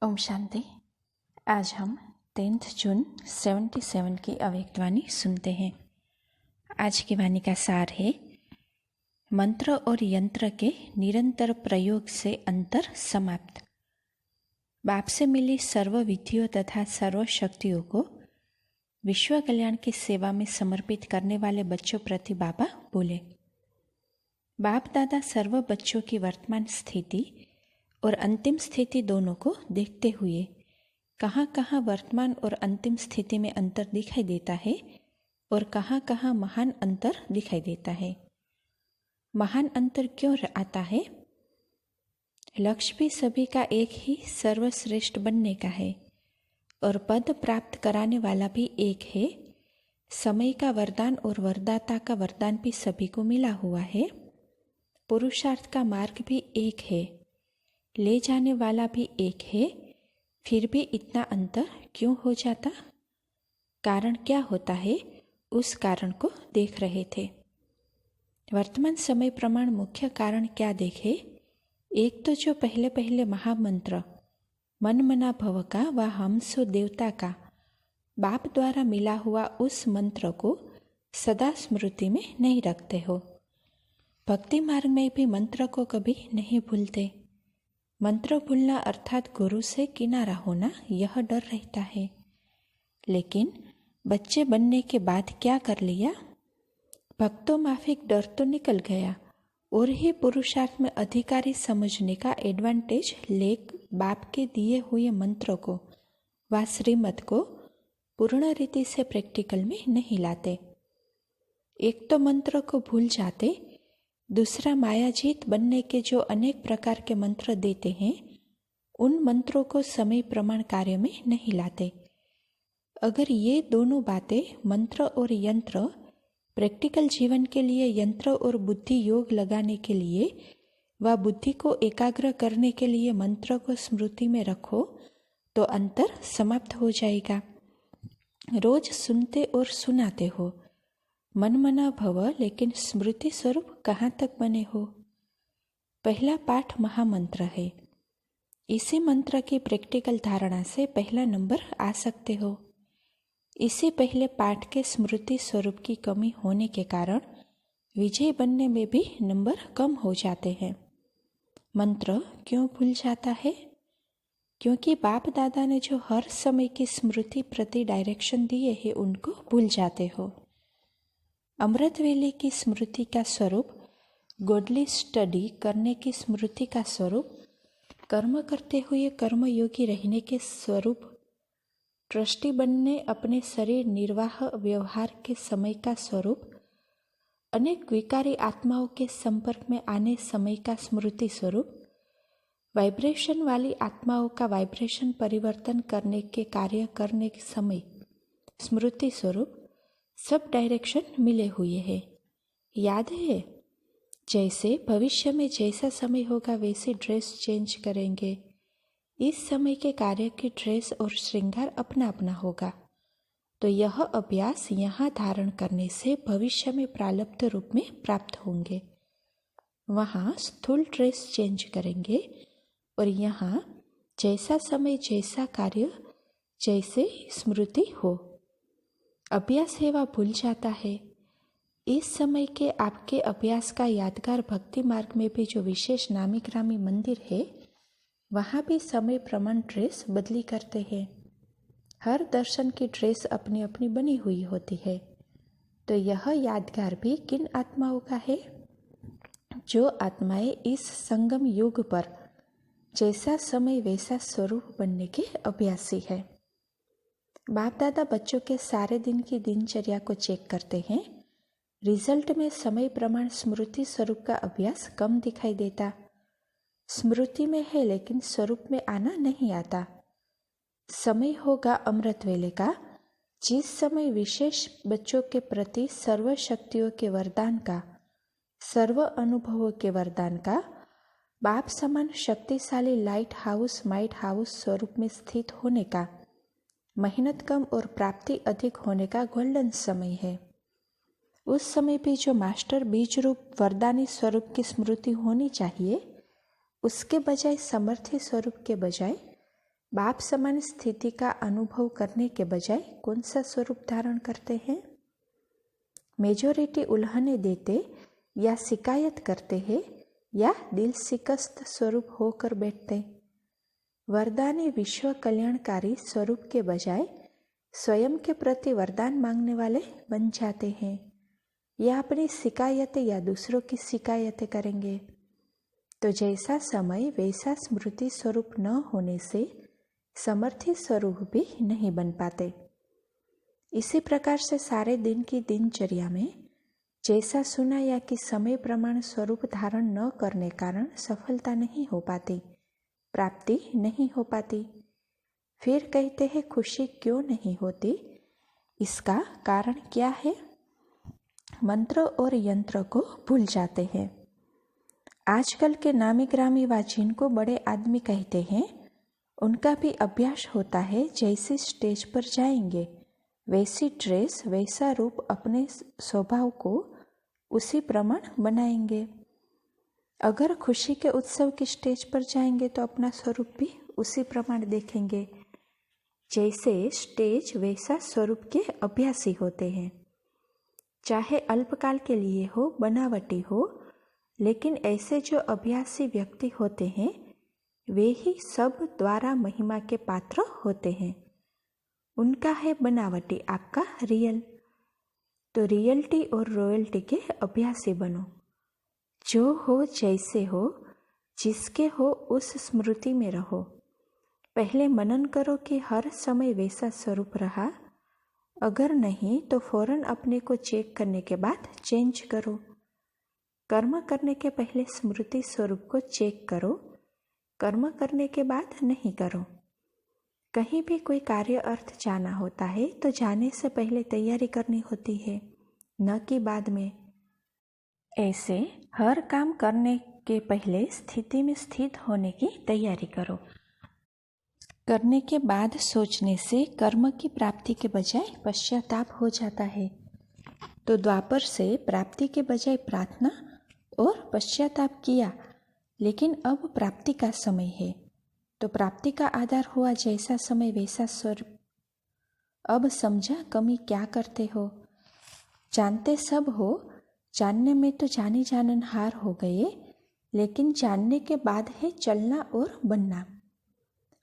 ओम शांति। आज हम 10 जून 77 की अव्यक्त वाणी सुनते हैं। आज की वाणी का सार है, मंत्र और यंत्र के निरंतर प्रयोग से अंतर समाप्त। बाप से मिली सर्व विधियों तथा सर्व शक्तियों को विश्व कल्याण की सेवा में समर्पित करने वाले बच्चों प्रति बाबा बोले। बाप दादा सर्व बच्चों की वर्तमान स्थिति और अंतिम स्थिति दोनों को देखते हुए कहाँ कहाँ वर्तमान और अंतिम स्थिति में अंतर दिखाई देता है और कहाँ कहाँ महान अंतर दिखाई देता है। महान अंतर क्यों आता है? लक्ष्य भी सभी का एक ही सर्वश्रेष्ठ बनने का है और पद प्राप्त कराने वाला भी एक है। समय का वरदान और वरदाता का वरदान भी सभी को मिला हुआ है। पुरुषार्थ का मार्ग भी एक है, ले जाने वाला भी एक है। फिर भी इतना अंतर क्यों हो जाता? कारण क्या होता है, उस कारण को देख रहे थे। वर्तमान समय प्रमाण मुख्य कारण क्या देखे? एक तो जो पहले पहले महामंत्र मन मना भव का व हमसो देवता का बाप द्वारा मिला हुआ उस मंत्र को सदा स्मृति में नहीं रखते हो। भक्ति मार्ग में भी मंत्र को कभी नहीं भूलते। मंत्र भूलना अर्थात गुरु से किनारा होना, यह डर रहता है। लेकिन बच्चे बनने के बाद क्या कर लिया? भक्तों माफिक डर तो निकल गया और ही पुरुषार्थ में अधिकारी समझने का एडवांटेज ले बाप के दिए हुए मंत्र को व श्रीमत को पूर्ण रीति से प्रैक्टिकल में नहीं लाते। एक तो मंत्र को भूल जाते, दूसरा मायाजीत बनने के जो अनेक प्रकार के मंत्र देते हैं उन मंत्रों को समय प्रमाण कार्य में नहीं लाते। अगर ये दोनों बातें मंत्र और यंत्र प्रैक्टिकल जीवन के लिए, यंत्र और बुद्धि योग लगाने के लिए व बुद्धि को एकाग्र करने के लिए मंत्र को स्मृति में रखो तो अंतर समाप्त हो जाएगा। रोज सुनते और सुनाते हो, मन मना भव, लेकिन स्मृति स्वरूप कहाँ तक बने हो? पहला पाठ महामंत्र है। इसी मंत्र की प्रैक्टिकल धारणा से पहला नंबर आ सकते हो। इसी पहले पाठ के स्मृति स्वरूप की कमी होने के कारण विजय बनने में भी नंबर कम हो जाते हैं। मंत्र क्यों भूल जाता है? क्योंकि बाप दादा ने जो हर समय की स्मृति प्रति डायरेक्शन दिए हैं उनको भूल जाते हो। अमृत वेले की स्मृति का स्वरूप, गॉडली स्टडी करने की स्मृति का स्वरूप, कर्म करते हुए कर्मयोगी रहने के स्वरूप, ट्रस्टी बनने अपने शरीर निर्वाह व्यवहार के समय का स्वरूप, अनेक विकारी आत्माओं के संपर्क में आने समय का स्मृति स्वरूप, वाइब्रेशन वाली आत्माओं का वाइब्रेशन परिवर्तन करने के कार्य करने के समय स्मृति स्वरूप, सब डायरेक्शन मिले हुए हैं। याद है, जैसे भविष्य में जैसा समय होगा वैसे ड्रेस चेंज करेंगे। इस समय के कार्य की ड्रेस और श्रृंगार अपना अपना होगा। तो यह अभ्यास यहाँ धारण करने से भविष्य में प्रारब्ध रूप में प्राप्त होंगे। वहाँ स्थूल ड्रेस चेंज करेंगे और यहाँ जैसा समय जैसा कार्य जैसे स्मृति हो। अभ्यास है वह भूल जाता है। इस समय के आपके अभ्यास का यादगार भक्ति मार्ग में भी जो विशेष नामी ग्रामी मंदिर है वहाँ भी समय प्रमाण ड्रेस बदली करते हैं। हर दर्शन की ड्रेस अपनी अपनी बनी हुई होती है। तो यह यादगार भी किन आत्माओं का है? जो आत्माएं इस संगम युग पर जैसा समय वैसा स्वरूप बनने के अभ्यासी है। बाप दादा बच्चों के सारे दिन की दिनचर्या को चेक करते हैं। रिजल्ट में समय प्रमाण स्मृति स्वरूप का अभ्यास कम दिखाई देता। स्मृति में है लेकिन स्वरूप में आना नहीं आता। समय होगा अमृत वेले का, जिस समय विशेष बच्चों के प्रति सर्व शक्तियों के वरदान का, सर्व अनुभवों के वरदान का, बाप समान शक्तिशाली लाइट हाउस माइट हाउस स्वरूप में स्थित होने का, मेहनत कम और प्राप्ति अधिक होने का गोल्डन समय है। उस समय भी जो मास्टर बीज रूप वरदानी स्वरूप की स्मृति होनी चाहिए, उसके बजाय समर्थी स्वरूप के बजाय बाप समान स्थिति का अनुभव करने के बजाय कौन सा स्वरूप धारण करते हैं? मेजॉरिटी उल्हने देते या शिकायत करते हैं या दिल शिकस्त स्वरूप होकर बैठते? वरदानी विश्व कल्याणकारी स्वरूप के बजाय स्वयं के प्रति वरदान मांगने वाले बन जाते हैं या अपनी शिकायतें या दूसरों की शिकायतें करेंगे? तो जैसा समय वैसा स्मृति स्वरूप न होने से समर्थी स्वरूप भी नहीं बन पाते। इसी प्रकार से सारे दिन की दिनचर्या में जैसा सुना या कि समय प्रमाण स्वरूप धारण न करने कारण सफलता नहीं हो पाती, प्राप्ति नहीं हो पाती। फिर कहते हैं खुशी क्यों नहीं होती? इसका कारण क्या है? मंत्र और यंत्र को भूल जाते हैं। आजकल के नामी ग्रामी व जिनको बड़े आदमी कहते हैं, उनका भी अभ्यास होता है जैसी स्टेज पर जाएंगे वैसी ड्रेस वैसा रूप अपने स्वभाव को उसी प्रमाण बनाएंगे। अगर खुशी के उत्सव की स्टेज पर जाएंगे तो अपना स्वरूप भी उसी प्रमाण देखेंगे। जैसे स्टेज वैसा स्वरूप के अभ्यासी होते हैं, चाहे अल्पकाल के लिए हो बनावटी हो, लेकिन ऐसे जो अभ्यासी व्यक्ति होते हैं वे ही सब द्वारा महिमा के पात्र होते हैं। उनका है बनावटी, आपका रियल। तो रियलिटी और रॉयल्टी के अभ्यासी बनो। जो हो जैसे हो, जिसके हो उस स्मृति में रहो। पहले मनन करो कि हर समय वैसा स्वरूप रहा, अगर नहीं तो फौरन अपने को चेक करने के बाद चेंज करो। कर्म करने के पहले स्मृति स्वरूप को चेक करो, कर्म करने के बाद नहीं करो। कहीं भी कोई कार्य अर्थ जाना होता है तो जाने से पहले तैयारी करनी होती है, न कि बाद में। ऐसे हर काम करने के पहले स्थिति में स्थित होने की तैयारी करो। करने के बाद सोचने से कर्म की प्राप्ति के बजाय पश्चाताप हो जाता है। तो द्वापर से प्राप्ति के बजाय प्रार्थना और पश्चाताप किया, लेकिन अब प्राप्ति का समय है, तो प्राप्ति का आधार हुआ जैसा समय वैसा स्वरूप। अब समझा कमी क्या करते हो? जानते सब हो, जानने में तो जानी जाननहार हो गए, लेकिन जानने के बाद है चलना और बनना।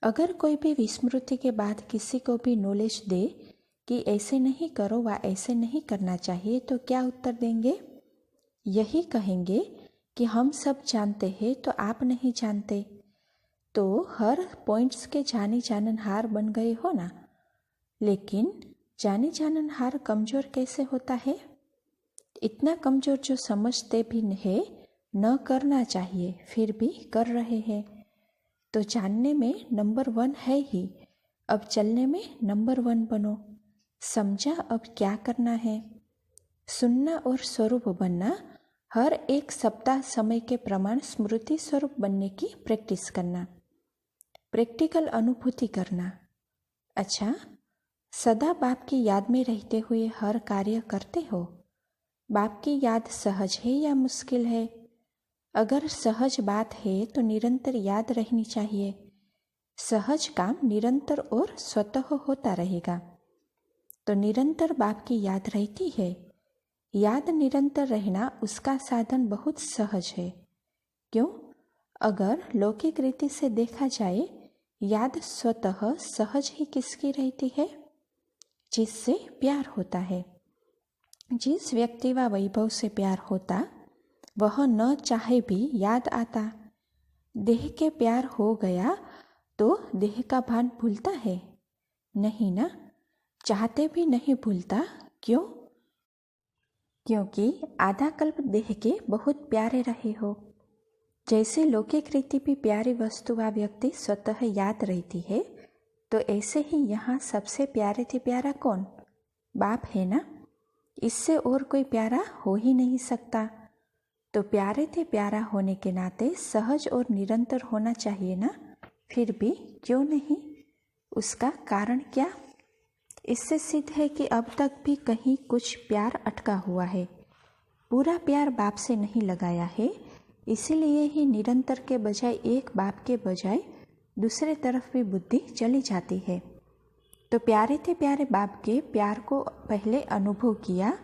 अगर कोई भी विस्मृति के बाद किसी को भी नॉलेज दे कि ऐसे नहीं करो व ऐसे नहीं करना चाहिए, तो क्या उत्तर देंगे? यही कहेंगे कि हम सब जानते हैं तो आप नहीं जानते। तो हर पॉइंट्स के जानी जाननहार बन गए हो ना। लेकिन जानी जाननहार कमज़ोर कैसे होता है? इतना कमज़ोर जो समझते भी है न करना चाहिए फिर भी कर रहे हैं। तो जानने में नंबर 1 है ही, अब चलने में नंबर 1 बनो। समझा अब क्या करना है? सुनना और स्वरूप बनना, हर एक सप्ताह समय के प्रमाण स्मृति स्वरूप बनने की प्रैक्टिस करना, प्रैक्टिकल अनुभूति करना। अच्छा, सदा बाप की याद में रहते हुए हर कार्य करते हो? बाप की याद सहज है या मुश्किल है? अगर सहज बात है तो निरंतर याद रहनी चाहिए। सहज काम निरंतर और स्वतः होता रहेगा। तो निरंतर बाप की याद रहती है। याद निरंतर रहना उसका साधन बहुत सहज है। क्यों? अगर लौकिक रीति से देखा जाए, याद स्वतः सहज ही किसकी रहती है? जिससे प्यार होता है। जिस व्यक्ति व वैभव से प्यार होता, वह न चाहे भी याद आता। देह के प्यार हो गया तो देह का भान भूलता है? नहीं ना, चाहते भी नहीं भूलता। क्यों? क्योंकि आधा कल्प देह के बहुत प्यारे रहे हो। जैसे लौकिक रीति भी प्यारी वस्तु व व्यक्ति स्वतः याद रहती है, तो ऐसे ही यहाँ सबसे प्यारे थे प्यारा कौन? बाप है ना। इससे और कोई प्यारा हो ही नहीं सकता। तो प्यारे थे प्यारा होने के नाते सहज और निरंतर होना चाहिए ना। फिर भी क्यों नहीं? उसका कारण क्या? इससे सिद्ध है कि अब तक भी कहीं कुछ प्यार अटका हुआ है। पूरा प्यार बाप से नहीं लगाया है, इसीलिए ही निरंतर के बजाय एक बाप के बजाय दूसरे तरफ भी बुद्धि चली जाती है। तो प्यारे थे प्यारे बाप के प्यार को पहले अनुभव किया,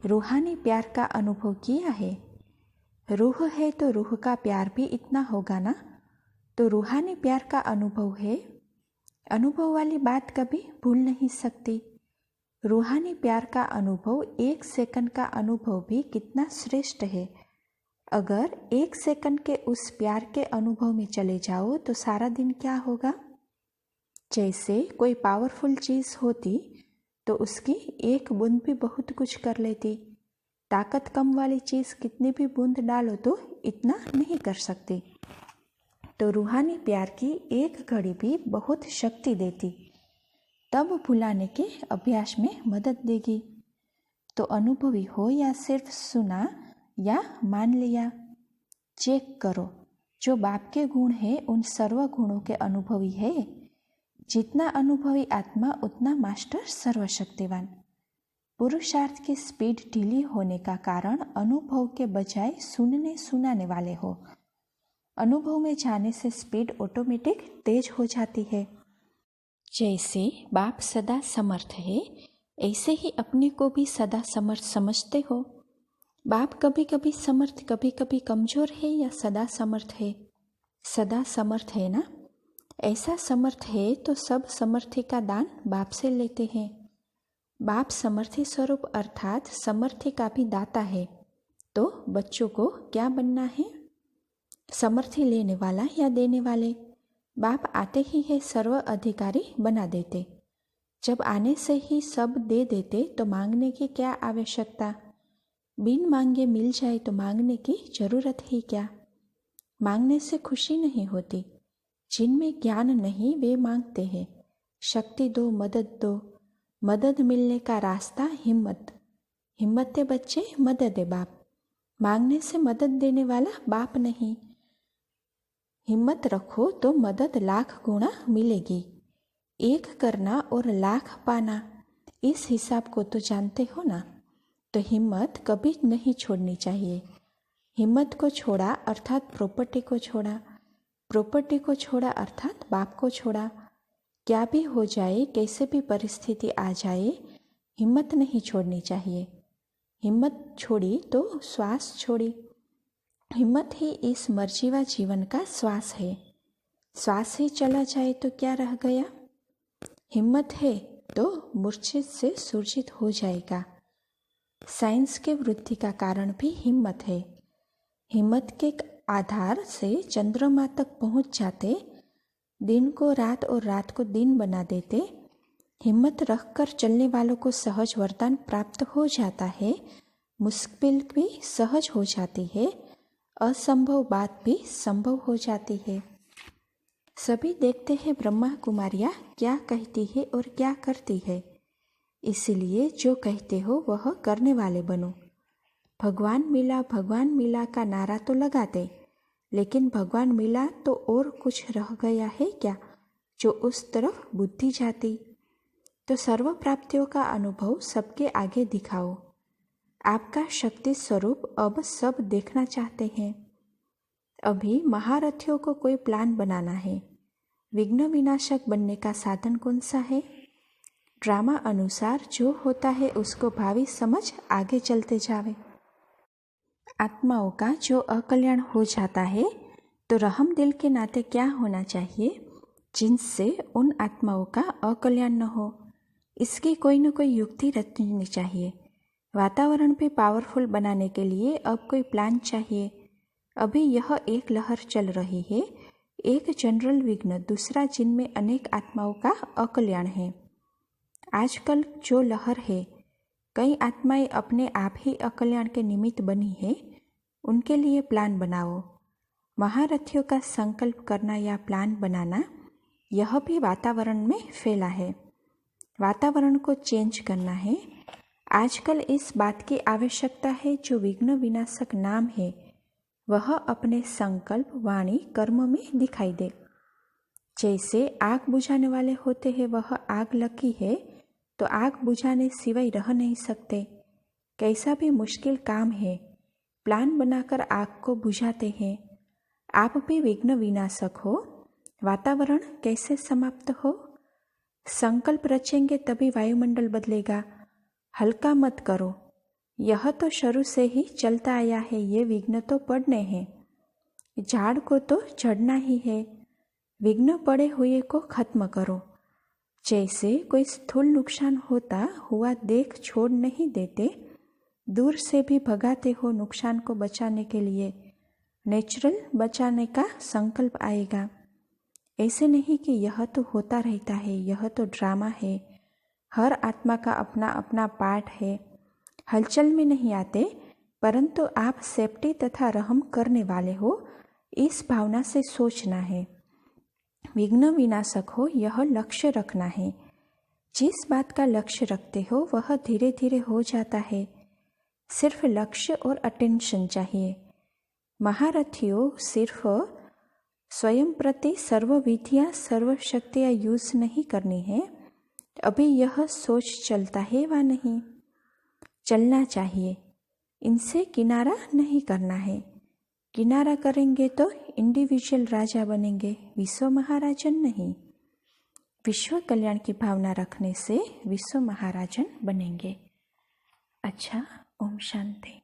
रूहानी प्यार का अनुभव किया है। रूह है तो रूह का प्यार भी इतना होगा ना। तो रूहानी प्यार का अनुभव है, अनुभव वाली बात कभी भूल नहीं सकती। रूहानी प्यार का अनुभव 1 सेकंड का अनुभव भी कितना श्रेष्ठ है। अगर 1 सेकंड के उस प्यार के अनुभव में चले जाओ तो सारा दिन क्या होगा। जैसे कोई पावरफुल चीज़ होती तो उसकी एक बूंद भी बहुत कुछ कर लेती। ताकत कम वाली चीज़ कितनी भी बूंद डालो तो इतना नहीं कर सकती। तो रूहानी प्यार की एक घड़ी भी बहुत शक्ति देती, तब भुलाने के अभ्यास में मदद देगी। तो अनुभवी हो या सिर्फ सुना या मान लिया, चेक करो। जो बाप के गुण है उन सर्व गुणों के अनुभवी है। जितना अनुभवी आत्मा उतना मास्टर सर्वशक्तिवान। पुरुषार्थ की स्पीड ढीली होने का कारण अनुभव के बजाय सुनने सुनाने वाले हो। अनुभव में जाने से स्पीड ऑटोमेटिक तेज हो जाती है। जैसे बाप सदा समर्थ है, ऐसे ही अपने को भी सदा समर्थ समझते हो। बाप कभी कभी समर्थ कभी कभी कमजोर है या सदा समर्थ है? सदा समर्थ है ना। ऐसा समर्थ है तो सब समर्थी का दान बाप से लेते हैं। बाप समर्थी स्वरूप अर्थात समर्थी का भी दाता है। तो बच्चों को क्या बनना है? समर्थी लेने वाला या देने वाले? बाप आते ही है सर्व अधिकारी बना देते। जब आने से ही सब दे देते तो मांगने की क्या आवश्यकता। बिन मांगे मिल जाए तो मांगने की जरूरत ही क्या। मांगने से खुशी नहीं होती। जिनमें ज्ञान नहीं वे मांगते हैं, शक्ति दो, मदद दो। मदद मिलने का रास्ता हिम्मत। हिम्मत है बच्चे, मदद है बाप। मांगने से मदद देने वाला बाप नहीं। हिम्मत रखो तो मदद लाख गुना मिलेगी। 1 करना और लाख पाना, इस हिसाब को तो जानते हो ना। तो हिम्मत कभी नहीं छोड़नी चाहिए। हिम्मत को छोड़ा अर्थात प्रॉपर्टी को छोड़ा, प्रॉपर्टी को छोड़ा अर्थात बाप को छोड़ा। क्या भी हो जाए, कैसे भी परिस्थिति आ जाए, हिम्मत नहीं छोड़नी चाहिए। हिम्मत छोड़ी तो श्वास छोड़ी। हिम्मत ही इस मर्जीवा जीवन का श्वास है। श्वास ही चला जाए तो क्या रह गया। हिम्मत है तो मूर्छित से सुरजित हो जाएगा। साइंस के वृद्धि का कारण भी हिम्मत है। हिम्मत के आधार से चंद्रमा तक पहुंच जाते, दिन को रात और रात को दिन बना देते। हिम्मत रखकर चलने वालों को सहज वरदान प्राप्त हो जाता है। मुश्किल भी सहज हो जाती है, असंभव बात भी संभव हो जाती है। सभी देखते हैं ब्रह्मा कुमारियाँ क्या कहती है और क्या करती है। इसलिए जो कहते हो वह करने वाले बनो। भगवान मिला का नारा तो लगाते, लेकिन भगवान मिला तो और कुछ रह गया है क्या जो उस तरफ बुद्धि जाती। तो सर्व प्राप्तियों का अनुभव सबके आगे दिखाओ। आपका शक्ति स्वरूप अब सब देखना चाहते हैं। अभी महारथियों को कोई प्लान बनाना है। विघ्न विनाशक बनने का साधन कौन सा है? ड्रामा अनुसार जो होता है उसको भावी समझ आगे चलते जावे। आत्माओं का जो अकल्याण हो जाता है तो रहम दिल के नाते क्या होना चाहिए जिनसे उन आत्माओं का अकल्याण न हो। इसकी कोई न कोई युक्ति रचनी चाहिए। वातावरण भी पावरफुल बनाने के लिए अब कोई प्लान चाहिए। अभी यह एक लहर चल रही है, एक जनरल विघ्न, दूसरा जिनमें अनेक आत्माओं का अकल्याण है। आजकल जो लहर है, कई आत्माएं अपने आप ही अकल्याण के निमित्त बनी है, उनके लिए प्लान बनाओ। महारथियों का संकल्प करना या प्लान बनाना, यह भी वातावरण में फैला है। वातावरण को चेंज करना है। आजकल इस बात की आवश्यकता है जो विघ्न विनाशक नाम है वह अपने संकल्प, वाणी, कर्म में दिखाई दे। जैसे आग बुझाने वाले होते हैं, वह आग लगी है तो आग बुझाने सिवाय रह नहीं सकते। कैसा भी मुश्किल काम है, प्लान बनाकर आग को बुझाते हैं। आप भी विघ्न विनाशक हो। वातावरण कैसे समाप्त हो? संकल्प रचेंगे तभी वायुमंडल बदलेगा। हल्का मत करो, यह तो शुरू से ही चलता आया है, ये विघ्न तो पड़ने हैं। झाड़ को तो झड़ना ही है, विघ्न पड़े हुए को खत्म करो। जैसे कोई स्थूल नुकसान होता हुआ देख छोड़ नहीं देते, दूर से भी भगाते हो नुकसान को बचाने के लिए। नेचुरल बचाने का संकल्प आएगा। ऐसे नहीं कि यह तो होता रहता है, यह तो ड्रामा है, हर आत्मा का अपना अपना पार्ट है। हलचल में नहीं आते, परंतु आप सेफ्टी तथा रहम करने वाले हो, इस भावना से सोचना है। विघ्न विनाशक हो यह लक्ष्य रखना है। जिस बात का लक्ष्य रखते हो वह धीरे धीरे हो जाता है। सिर्फ लक्ष्य और अटेंशन चाहिए। महारथियों सिर्फ स्वयं प्रति सर्व विधियाँ सर्व शक्तियाँ यूज नहीं करनी है। अभी यह सोच चलता है वा नहीं, चलना चाहिए। इनसे किनारा नहीं करना है। किनारा करेंगे तो इंडिविजुअल राजा बनेंगे, विश्व महाराजन नहीं। विश्व कल्याण की भावना रखने से विश्व महाराजन बनेंगे। अच्छा, ओम शांति।